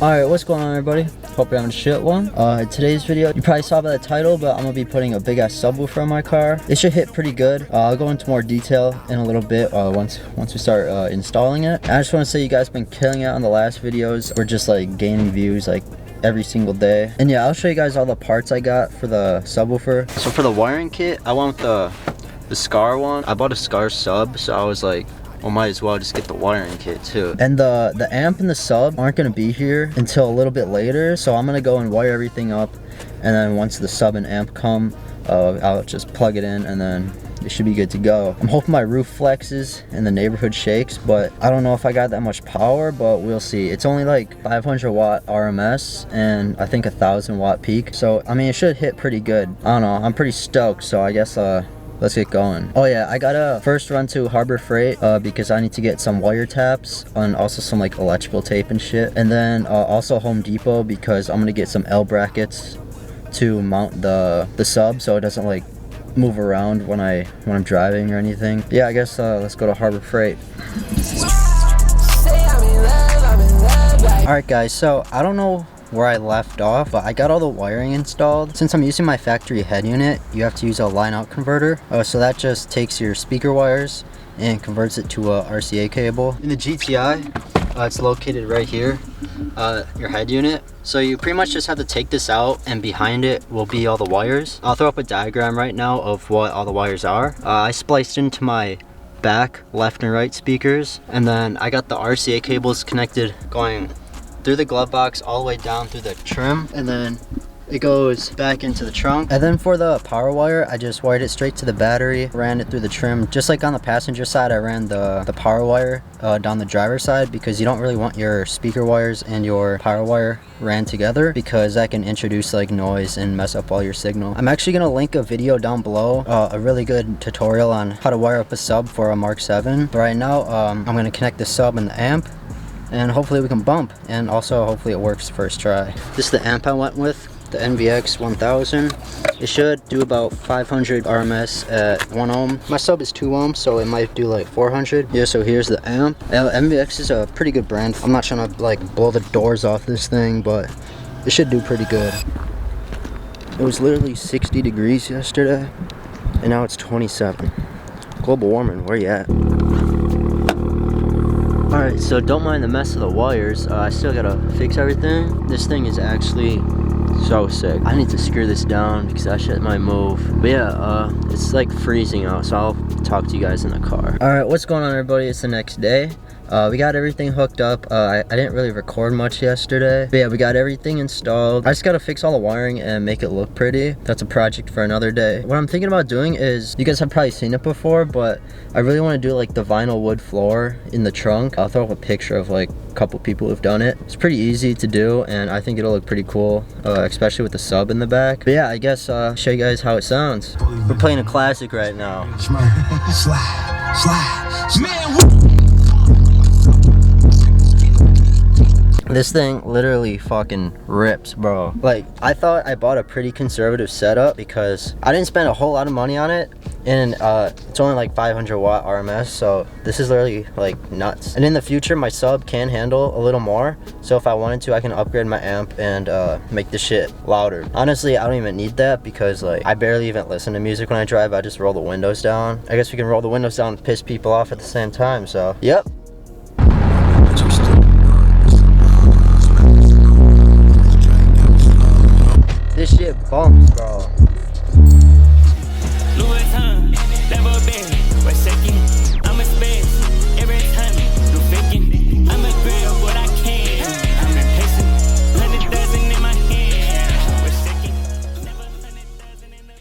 Alright, what's going on, everybody? Hope you're having a shit one. Today's video, you probably saw by the title, but I'm gonna be putting a big ass subwoofer on my car. It should hit pretty good. I'll go into more detail in a little bit once we start installing it. I just want to say you guys been killing it on the last videos. We're just like gaining views like every single day. And yeah, I'll show you guys all the parts I got for the subwoofer. So for the wiring kit, I went with the Skar one. I bought a Skar sub, so I was like, well, might as well just get the wiring kit too. And the amp and the sub aren't gonna be here until a little bit later, so I'm gonna go and wire everything up, and then once the sub and amp come, I'll just plug it in and then it should be good to go. I'm hoping my roof flexes and the neighborhood shakes, but I don't know if I got that much power, but we'll see. It's only like 500 watt RMS and I think 1,000 watt peak, so I mean it should hit pretty good. I don't know, I'm pretty stoked, so I guess let's get going. Oh yeah, I gotta first run to Harbor Freight because I need to get some wire taps and also some like electrical tape and shit. And then also Home Depot because I'm gonna get some L brackets to mount the sub so it doesn't like move around when I'm driving or anything. Yeah, I guess let's go to Harbor Freight. Alright guys, so I don't know where I left off, but I got all the wiring installed. Since I'm using my factory head unit, you have to use a line out converter. So that just takes your speaker wires and converts it to a RCA cable. In the GTI, it's located right here, your head unit. So you pretty much just have to take this out, and behind it will be all the wires. I'll throw up a diagram right now of what all the wires are. I spliced into my back, left and right speakers, and then I got the RCA cables connected going through the glove box all the way down through the trim, and then it goes back into the trunk. And then for the power wire, I just wired it straight to the battery, ran it through the trim. Just like on the passenger side, I ran the power wire down the driver's side because you don't really want your speaker wires and your power wire ran together because that can introduce like noise and mess up all your signal. I'm actually gonna link a video down below, a really good tutorial on how to wire up a sub for a Mark 7. But right now, I'm gonna connect the sub and the amp, and hopefully we can bump, and also hopefully it works first try. This is the amp I went with, the NVX 1000. It should do about 500 RMS at 1 ohm. My sub is 2 ohms, so it might do like 400. Yeah, so here's the amp. NVX is a pretty good brand. I'm not trying to like blow the doors off this thing, but it should do pretty good. It was literally 60 degrees yesterday, and now it's 27. Global warming, where you at? Alright, so don't mind the mess of the wires. I still gotta fix everything. This thing is actually so sick. I need to screw this down because that shit might move. But yeah, it's like freezing out, so I'll talk to you guys in the car. Alright, what's going on, everybody? It's the next day. We got everything hooked up. I didn't really record much yesterday, but yeah, we got everything installed. I just gotta fix all the wiring and make it look pretty. That's a project for another day. What I'm thinking about doing is, you guys have probably seen it before, but I really want to do like the vinyl wood floor in the trunk. I'll throw up a picture of like a couple people who've done it. It's pretty easy to do, and I think it'll look pretty cool, especially with the sub in the back. But yeah, I guess show you guys how it sounds. We're playing a classic right now. This thing literally fucking rips, bro. Like, I thought I bought a pretty conservative setup because I didn't spend a whole lot of money on it, and it's only like 500 watt RMS, so this is literally like nuts. And in the future, my sub can handle a little more, so if I wanted to, I can upgrade my amp and make the shit louder. Honestly, I don't even need that because like I barely even listen to music when I drive. I just roll the windows down. I guess we can roll the windows down and piss people off at the same time, so yep. This shit bumps.